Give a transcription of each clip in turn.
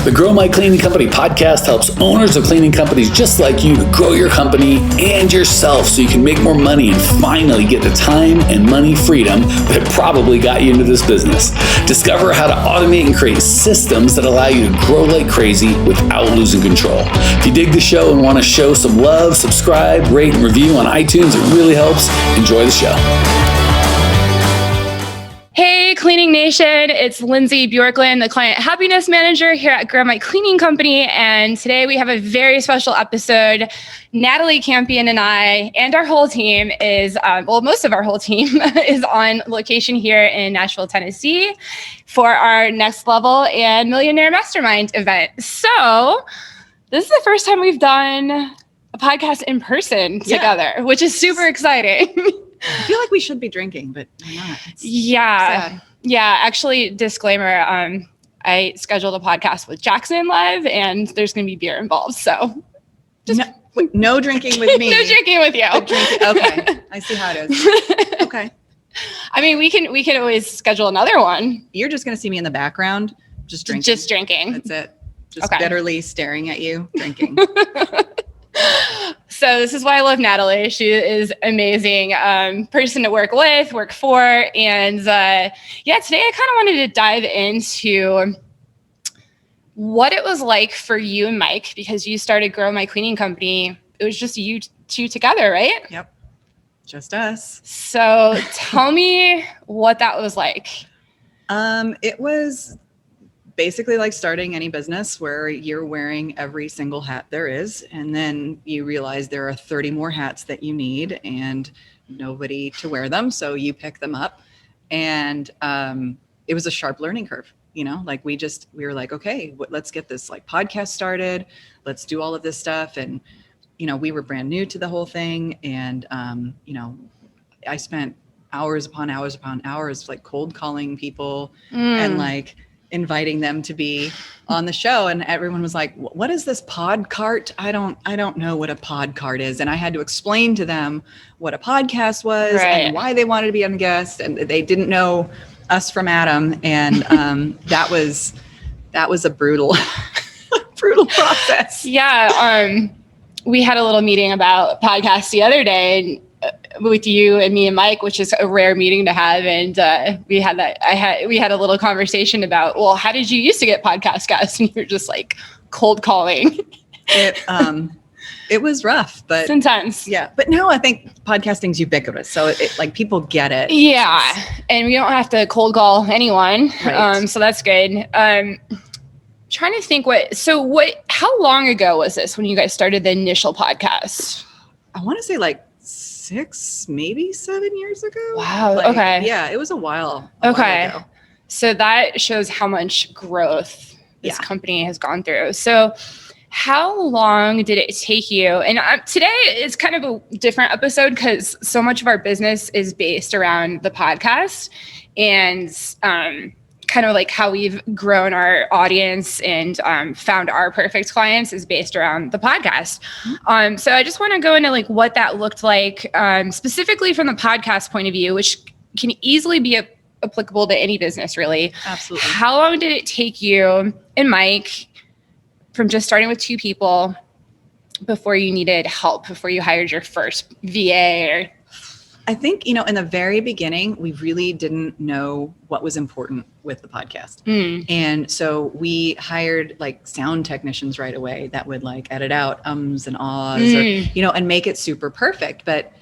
The Grow My Cleaning Company podcast helps owners of cleaning companies just like you to grow your company and yourself so you can make more money and finally get the time and money freedom that probably got you into this business. Discover how to automate and create systems that allow you to grow like crazy without losing control. If you dig the show and want to show some love, subscribe, rate, and review on iTunes. It really helps. Enjoy the show. Hey, Cleaning Nation, it's Lindsay Bjorklund, the Client Happiness Manager here at Grow My Cleaning Company. And today we have a very special episode. Nathalie Campion and I and our whole team is, most of our whole team is on location here in Nashville, Tennessee for our Next Level and Millionaire Mastermind event. So this is the first time we've done a podcast in person together, which is super exciting. I feel like we should be drinking, but we're not. Sad. Yeah. Actually, disclaimer, I scheduled a podcast with Jackson live and there's going to be beer involved. So just no drinking with me. No drinking with you. Okay. I see how it is. Okay. I mean, we can always schedule another one. You're just going to see me in the background, just drinking. Just drinking. That's it. Just bitterly staring at you, drinking. So this is why I love Nathalie. She is amazing person to work with, work for. And today I kind of wanted to dive into what it was like for you and Mike, because you started Grow My Cleaning Company. It was just you two together, right? Yep. Just us. So tell me what that was like. It was basically like starting any business where you're wearing every single hat there is. And then you realize there are 30 more hats that you need and nobody to wear them. So you pick them up. And it was a sharp learning curve, like we were like, okay, let's get this like podcast started. Let's do all of this stuff. And, we were brand new to the whole thing. And, I spent hours upon hours, like cold calling people and like inviting them to be on the show. And everyone was like, what is this pod cart? I don't know what a pod cart is. And I had to explain to them what a podcast was and why they wanted to be on the guest. And they didn't know us from Adam. And that was a brutal process. Yeah. We had a little meeting about podcasts the other day with you and me and Mike, which is a rare meeting to have. And we had a little conversation about, well, how did you used to get podcast guests? And you're just like cold calling. It was rough, but it's intense. Yeah. But now I think podcasting's ubiquitous. So it like people get it. Yeah. And we don't have to cold call anyone. Right. So that's good. Trying to think how long ago was this when you guys started the initial podcast? I want to say like 6, maybe 7 years ago. Wow. Okay. Yeah, it was a while. Okay. While ago. So that shows how much growth this company has gone through. So how long did it take you? And today is kind of a different episode because so much of our business is based around the podcast and kind of like how we've grown our audience and found our perfect clients is based around the podcast. So I just want to go into like what that looked like specifically from the podcast point of view, which can easily be applicable to any business, really. Absolutely. How long did it take you and Mike from just starting with 2 people before you needed help, before you hired your first VA? I think, in the very beginning, we really didn't know what was important with the podcast. And so we hired like sound technicians right away that would like edit out ums and ahs or, and make it super perfect. But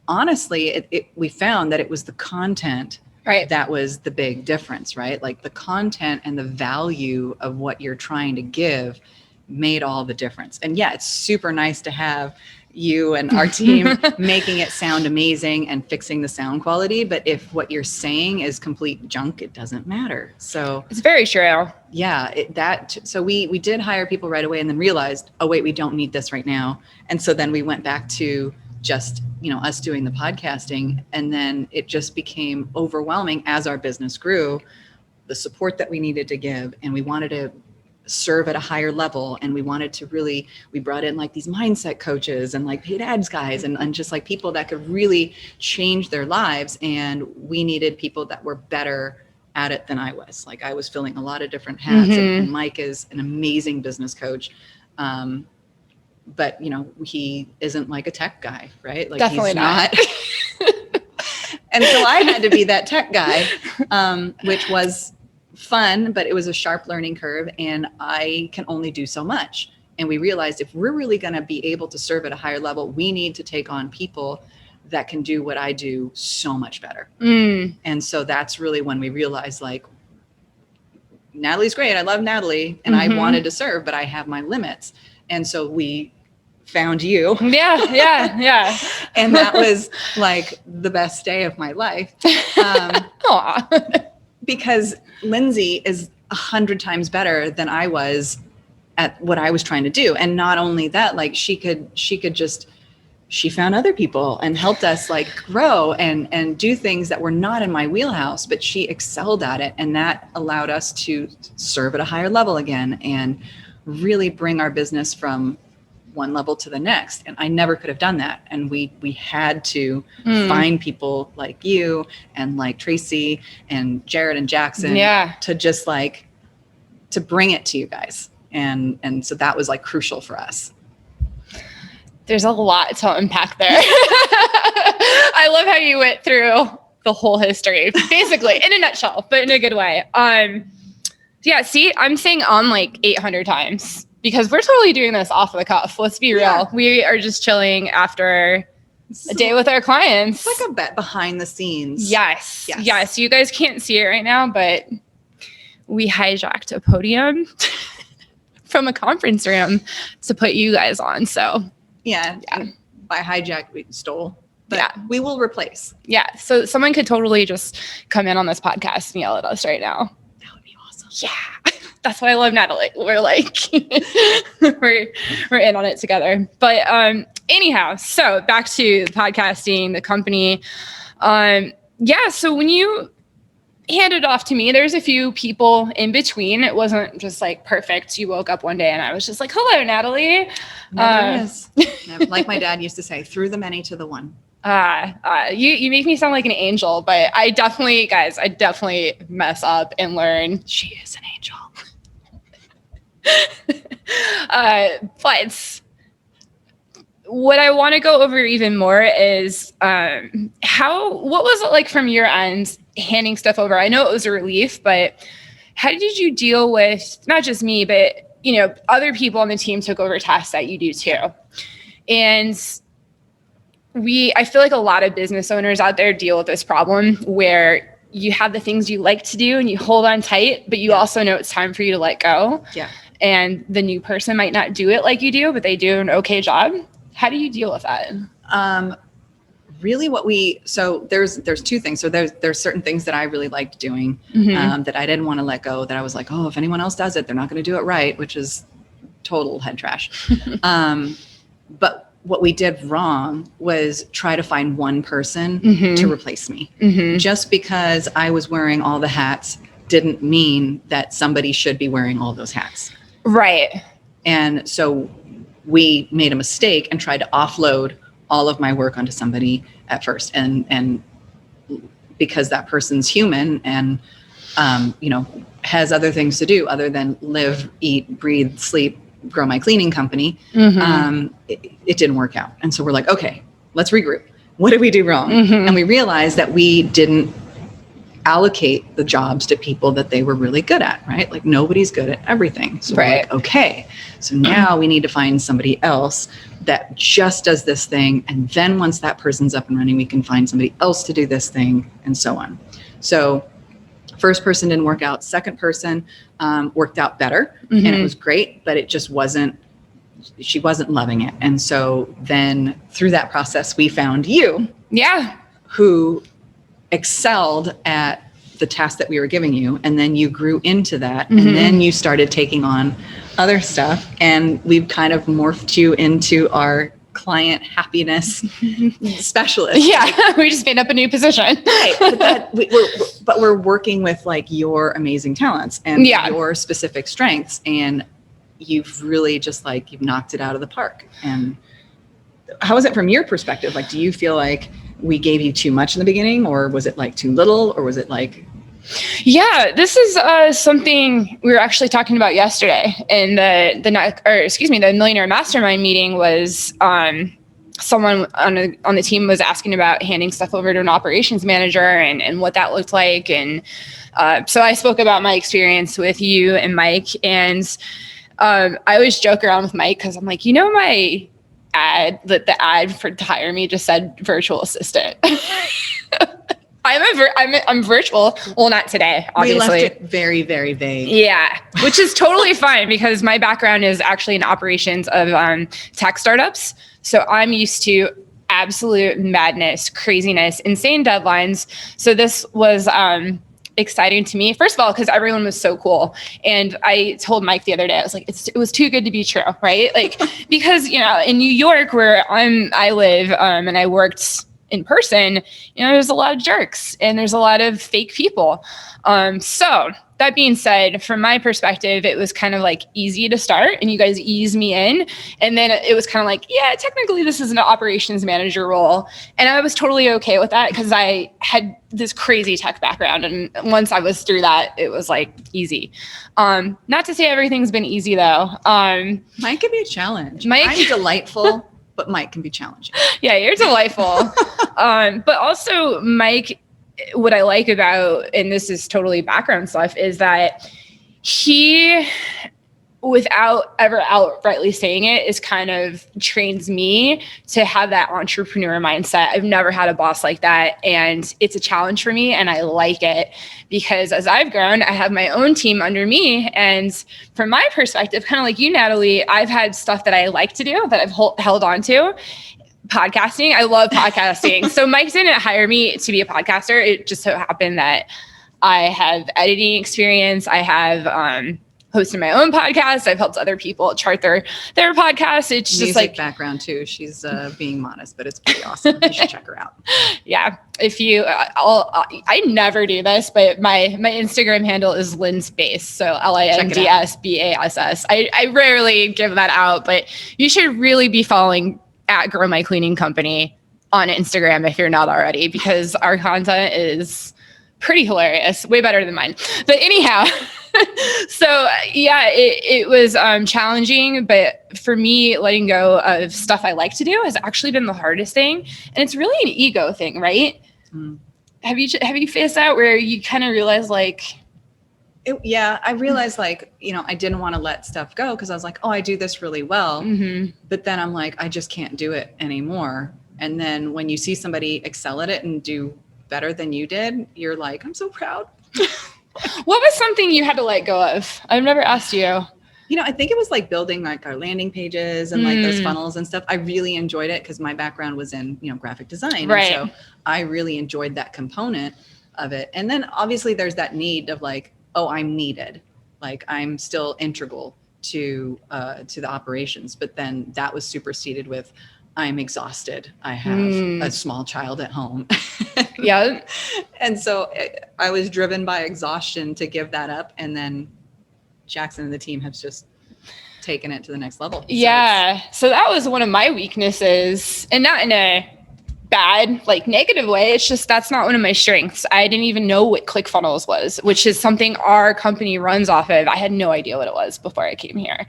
honestly, we found that it was the content that was the big difference, right? Like the content and the value of what you're trying to give made all the difference. And yeah, it's super nice to have you and our team making it sound amazing and fixing the sound quality. But if what you're saying is complete junk, it doesn't matter. So it's very true. Yeah, so we did hire people right away and then realized, oh wait, we don't need this right now. And so then we went back to just, us doing the podcasting. And then it just became overwhelming as our business grew, the support that we needed to give. And we wanted to serve at a higher level. And we wanted to we brought in like these mindset coaches and like paid ads guys and just like people that could really change their lives. And we needed people that were better at it than I was. Like I was filling a lot of different hats, and Mike is an amazing business coach. But he isn't like a tech guy, right? Like definitely he's not. And so I had to be that tech guy, which was fun, but it was a sharp learning curve, and I can only do so much. And we realized if we're really going to be able to serve at a higher level, we need to take on people that can do what I do so much better. And so that's really when we realized, like, Nathalie's great. I love Nathalie, and I wanted to serve, but I have my limits. And so we found you. Yeah. And that was like the best day of my life. Because Lindsay is 100 times better than I was at what I was trying to do. And not only that, like she found other people and helped us like grow and do things that were not in my wheelhouse, but she excelled at it. And that allowed us to serve at a higher level again and really bring our business from one level to the next. And I never could have done that. And we had to find people like you and like Tracy and Jared and Jackson to just like, to bring it to you guys. And so that was like crucial for us. There's a lot to unpack there. I love how you went through the whole history, basically, in a nutshell, but in a good way. Yeah, see, I'm saying on like 800 times because we're totally doing this off the cuff. Let's be real. We are just chilling after a day with our clients. It's like a bet behind the scenes. Yes. You guys can't see it right now, but we hijacked a podium from a conference room to put you guys on. So yeah. By hijack, we stole. But we will replace. Yeah. So someone could totally just come in on this podcast and yell at us right now. That would be awesome. Yeah. That's why I love Nathalie. We're like, we're in on it together. But anyhow, so back to podcasting, the company. So when you handed off to me, there's a few people in between. It wasn't just like perfect. You woke up one day and I was just like, hello, Nathalie. Never is. Like my dad used to say, through the many to the one. You make me sound like an angel, but I definitely mess up and learn. She is an angel. But what I want to go over even more is what was it like from your end handing stuff over? I know it was a relief, but how did you deal with not just me, but other people on the team took over tasks that you do too? And I feel like a lot of business owners out there deal with this problem where you have the things you like to do and you hold on tight, but you also know it's time for you to let go. Yeah. And the new person might not do it like you do, but they do an okay job. How do you deal with that? Really so there's two things. So there's certain things that I really liked doing, that I didn't want to let go, that I was like, oh, if anyone else does it, they're not going to do it right, which is total head trash. But what we did wrong was try to find one person to replace me. Just because I was wearing all the hats didn't mean that somebody should be wearing all those hats. Right. And so we made a mistake and tried to offload all of my work onto somebody at first. And because that person's human and, has other things to do other than live, eat, breathe, sleep, grow my cleaning company, it didn't work out. And so we're like, okay, let's regroup. What did we do wrong? And we realized that we didn't allocate the jobs to people that they were really good at, right? Like nobody's good at everything. So we're like, okay, so now we need to find somebody else that just does this thing. And then once that person's up and running, we can find somebody else to do this thing and so on. So first person didn't work out. Second person worked out better and it was great, but it just she wasn't loving it. And so then through that process, we found you. Yeah. Who excelled at the task that we were giving you. And then you grew into that. And then you started taking on other stuff. And we've kind of morphed you into our client happiness specialist. Yeah. We just made up a new position. Right. But we're working with like your amazing talents and your specific strengths. And you've really just like, you've knocked it out of the park. And how is it from your perspective? Like, do you feel like we gave you too much in the beginning, or was it like too little, or was it like Yeah, this is something we were actually talking about yesterday in the Millionaire Mastermind meeting. Was someone on the team was asking about handing stuff over to an operations manager and what that looked like, and so I spoke about my experience with you and Mike, and I always joke around with Mike because I'm like, my ad, that the ad to hire me just said virtual assistant. I'm virtual. Well, not today, obviously. We left it very, very vague. Yeah, which is totally fine because my background is actually in operations of tech startups. So I'm used to absolute madness, craziness, insane deadlines. So this was exciting to me. First of all, because everyone was so cool. And I told Mike the other day, I was like, it was too good to be true, right? Like, because, in New York where I live and I worked in person, there's a lot of jerks and there's a lot of fake people. So that being said, from my perspective, it was kind of like easy to start and you guys eased me in. And then it was kind of like, yeah, technically this is an operations manager role. And I was totally okay with that because I had this crazy tech background. And once I was through that, it was like easy. Not to say everything's been easy though. Mike can be a challenge. I'm delightful. But Mike can be challenging. Yeah, you're delightful. But also, Mike, what I like about, and this is totally background stuff, is that he, without ever outrightly saying it, is kind of trains me to have that entrepreneur mindset. I've never had a boss like that. And it's a challenge for me. And I like it because as I've grown, I have my own team under me. And from my perspective, kind of like you, Nathalie, I've had stuff that I like to do that I've held on to. Podcasting. I love podcasting. So Mike didn't hire me to be a podcaster. It just so happened that I have editing experience. I have, hosted my own podcast. I've helped other people chart their podcasts. It's Music just like background too. She's being modest, but it's pretty awesome. You should check her out. Yeah. If you, I never do this, but my Instagram handle is Lindsbass. So LINDSBASS. I rarely give that out, but you should really be following at Grow My Cleaning Company on Instagram if you're not already, because our content is pretty hilarious, way better than mine. But anyhow, so yeah, it was challenging, but for me, letting go of stuff I like to do has actually been the hardest thing. And it's really an ego thing, right? Mm. Have you faced that where you kind of realize like, I realized like, I didn't want to let stuff go because I was like, oh, I do this really well. Mm-hmm. But then I'm like, I just can't do it anymore. And then when you see somebody excel at it and do better than you did, you're like, I'm so proud. What was something you had to let go of? I've never asked you. I think it was like building like our landing pages and like those funnels and stuff. I really enjoyed it because my background was in, graphic design. Right. And so I really enjoyed that component of it. And then obviously there's that need of like, oh, I'm needed. Like I'm still integral to the operations. But then that was superseded with, I'm exhausted. I have a small child at home. Yeah. And so I was driven by exhaustion to give that up. And then Jackson and the team have just taken it to the next level. Yeah. So that was one of my weaknesses, and not in a bad, like negative way. It's just, that's not one of my strengths. I didn't even know what ClickFunnels was, which is something our company runs off of. I had no idea what it was before I came here.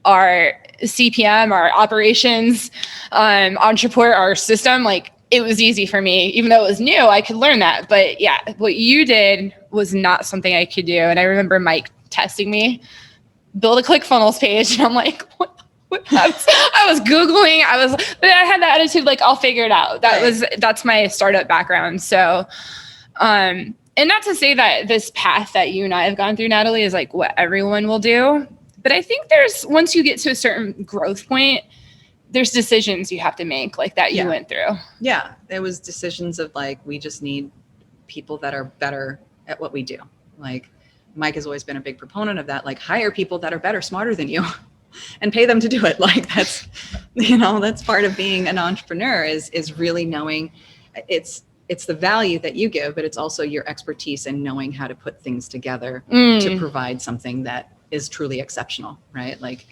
Our CPM, our operations, entrepreneur, our system, like it was easy for me, even though it was new, I could learn that. But yeah, what you did was not something I could do. And I remember Mike testing me, build a ClickFunnels page. And I'm like, what? I was Googling, but I had that attitude, like, I'll figure it out. That's my startup background. So, and not to say that this path that you and I have gone through, Nathalie, is like what everyone will do. But I think once you get to a certain growth point, there's decisions you have to make like that you went through. Yeah. There was decisions of like, we just need people that are better at what we do. Like Mike has always been a big proponent of that, like hire people that are better, smarter than you and pay them to do it. Like that's, that's part of being an entrepreneur is really knowing it's the value that you give, but it's also your expertise and knowing how to put things together to provide something that is truly exceptional, right? Like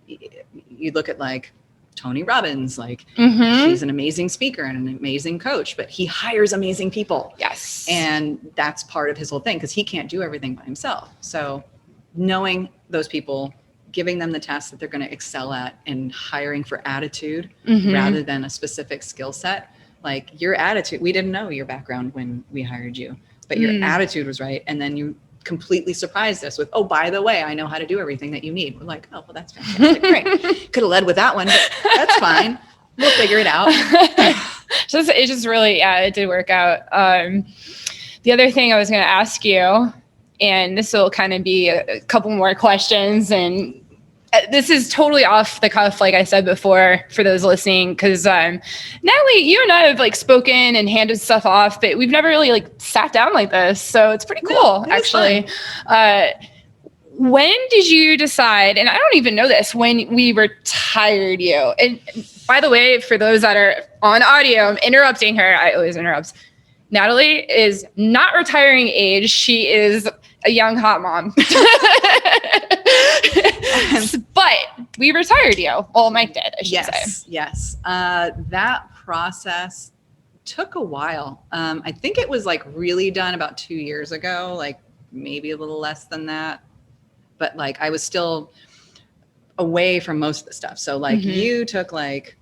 you look at like Tony Robbins, like he's an amazing speaker and an amazing coach, but he hires amazing people. Yes. And that's part of his whole thing because he can't do everything by himself. So knowing those people, giving them the tasks that they're going to excel at, and hiring for attitude rather than a specific skill set. Like your attitude, we didn't know your background when we hired you, but your attitude was right. And then you completely surprised us with, oh, by the way, I know how to do everything that you need. We're like, oh, well, that's fantastic. Great. Could have led with that one, but that's fine. We'll figure it out. It just really, it did work out. The other thing I was going to ask you, and this will kind of be a couple more questions, and this is totally off the cuff, like I said before, for those listening, because Natalie, you and I have like spoken and handed stuff off, but we've never really like sat down like this. So it's pretty cool, actually. When did you decide, and I don't even know this, when we retired you? And by the way, for those that are on audio, I'm interrupting her. I always interrupt. Natalie is not retiring age. She is a young hot mom. But we retired you. Well, Mike did, I should say. Yes. That process took a while. I think it was like really done about 2 years ago, like maybe a little less than that. But like I was still away from most of the stuff. So like you took like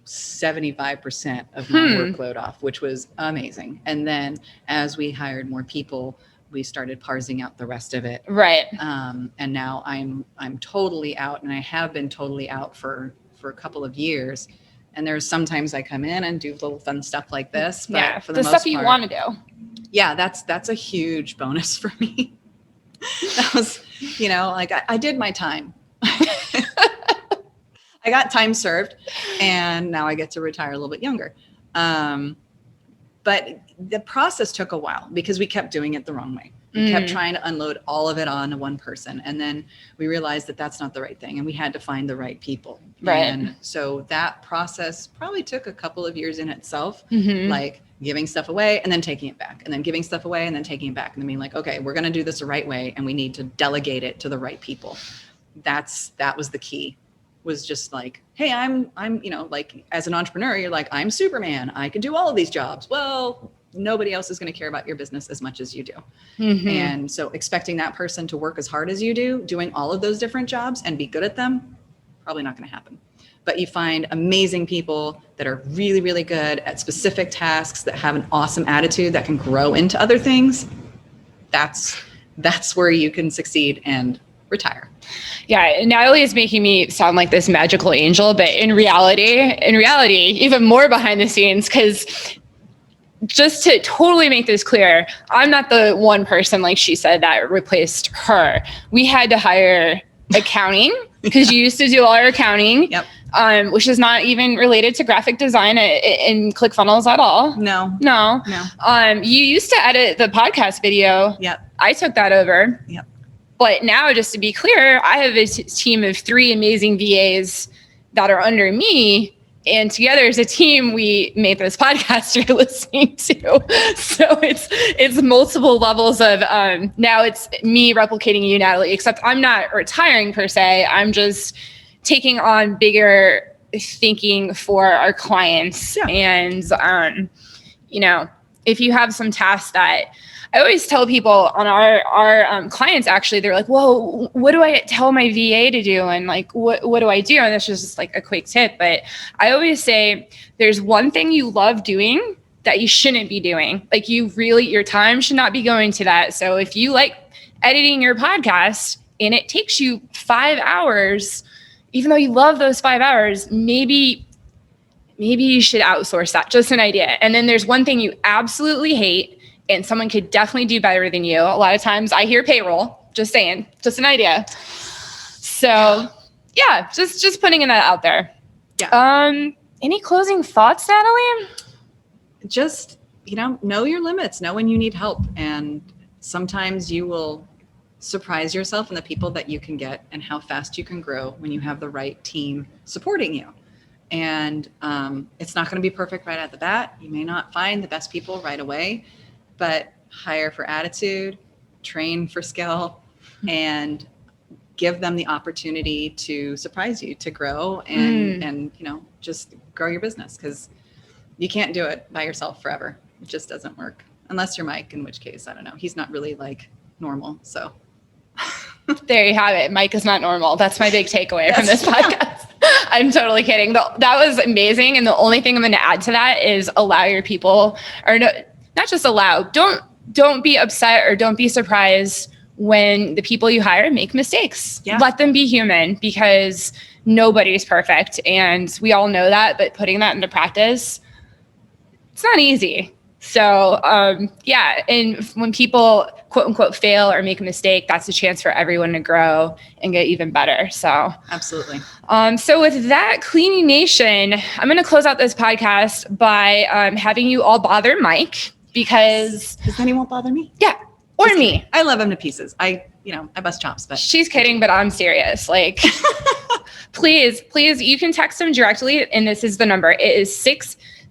75% of my workload off, which was amazing. And then as we hired more people, we started parsing out the rest of it. Right. And now I'm totally out, and I have been totally out for a couple of years. And there's sometimes I come in and do little fun stuff like this, but for the most stuff you part, want to do. Yeah, that's a huge bonus for me. That was, like I did my time. I got time served, and now I get to retire a little bit younger. But the process took a while because we kept doing it the wrong way. We kept trying to unload all of it on one person. And then we realized that that's not the right thing. And we had to find the right people. Right. And so that process probably took a couple of years in itself, like giving stuff away and then taking it back, and then giving stuff away and then taking it back. And then being like, okay, we're going to do this the right way, and we need to delegate it to the right people. That was the key. Was just like, hey, I'm, like as an entrepreneur, you're like, I'm Superman. I can do all of these jobs. Well, nobody else is going to care about your business as much as you do. And so expecting that person to work as hard as you do, doing all of those different jobs and be good at them, probably not going to happen. But you find amazing people that are really, really good at specific tasks, that have an awesome attitude, that can grow into other things. That's where you can succeed and retire. Yeah, Natalie is making me sound like this magical angel, but in reality, even more behind the scenes, because just to totally make this clear, I'm not the one person, like she said, that replaced her. We had to hire accounting because you used to do all our accounting, which is not even related to graphic design in ClickFunnels at all. No. You used to edit the podcast video. I took that over. But now, just to be clear, I have a team of 3 amazing VAs that are under me. And together as a team, we made this podcast you're listening to. So it's multiple levels of, now it's me replicating you, Natalie, except I'm not retiring per se. I'm just taking on bigger thinking for our clients. And, if you have some tasks that I always tell people on our clients, actually, they're like, well, what do I tell my VA to do? And like, what do I do? And that's just like a quick tip. But I always say there's one thing you love doing that you shouldn't be doing. Like your time should not be going to that. So if you like editing your podcast and it takes you 5 hours, even though you love those 5 hours, maybe you should outsource that. Just an idea. And then there's one thing you absolutely hate, and someone could definitely do better than you. A lot of times I hear payroll, just saying, just an idea. So yeah, just putting that out there. Any closing thoughts, Natalie? Just, know your limits, know when you need help. And sometimes you will surprise yourself in the people that you can get and how fast you can grow when you have the right team supporting you. And it's not going to be perfect right at the bat. You may not find the best people right away, but hire for attitude, train for skill, and give them the opportunity to surprise you, to grow and just grow your business, because you can't do it by yourself forever. It just doesn't work unless you're Mike, in which case, I don't know. He's not really like normal. So there you have it. Mike is not normal. That's my big takeaway from this podcast. I'm totally kidding. That was amazing. And the only thing I'm going to add to that is allow your people, or no, not just allow, don't be upset or don't be surprised when the people you hire make mistakes. Yeah. Let them be human, because nobody's perfect. And we all know that, but putting that into practice, it's not easy. So, and when people quote unquote fail or make a mistake, that's a chance for everyone to grow and get even better. So absolutely. So with that, Cleaning Nation, I'm going to close out this podcast by having you all bother Mike, because then he won't bother me. Yeah. Or me. I love him to pieces. I bust chops, but she's kidding, but I'm serious. Like, please, you can text him directly. And this is the number. It is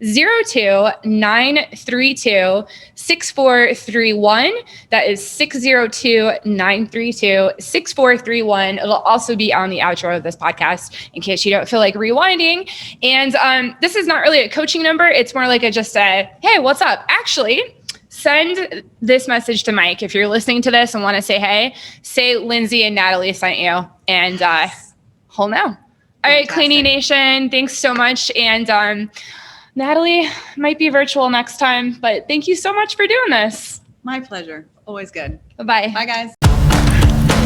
602-932-6431. That is 602-932-6431. It'll also be on the outro of this podcast in case you don't feel like rewinding. And this is not really a coaching number. It's more like just a, hey, what's up? Actually, send this message to Mike. If you're listening to this and want to say, hey, say Lindsay and Nathalie sent you, and he'll know. All right, Cleaning Nation, thanks so much. And Nathalie might be virtual next time, but thank you so much for doing this. My pleasure. Always good. Bye-bye. Bye, guys.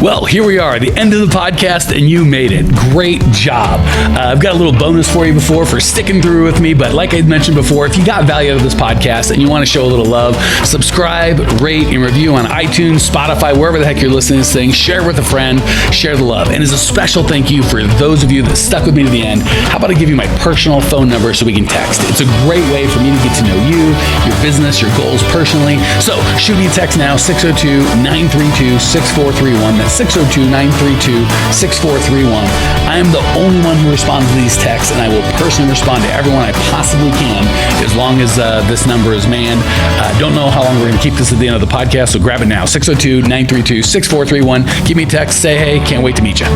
Well, here we are, the end of the podcast, and you made it. Great job. I've got a little bonus for you for sticking through with me, but like I mentioned before, if you got value out of this podcast and you want to show a little love, subscribe, rate, and review on iTunes, Spotify, wherever the heck you're listening to this thing. Share it with a friend, share the love. And as a special thank you for those of you that stuck with me to the end, how about I give you my personal phone number so we can text? It's a great way for me to get to know you, your business, your goals personally. So shoot me a text now, 602-932-6431. That's 602-932-6431. I am the only one who responds to these texts, and I will personally respond to everyone I possibly can as long as this number is manned. Don't know how long we're going to keep this at the end of the podcast, so grab it now, 602-932-6431. Give me a text, say hey, can't wait to meet you.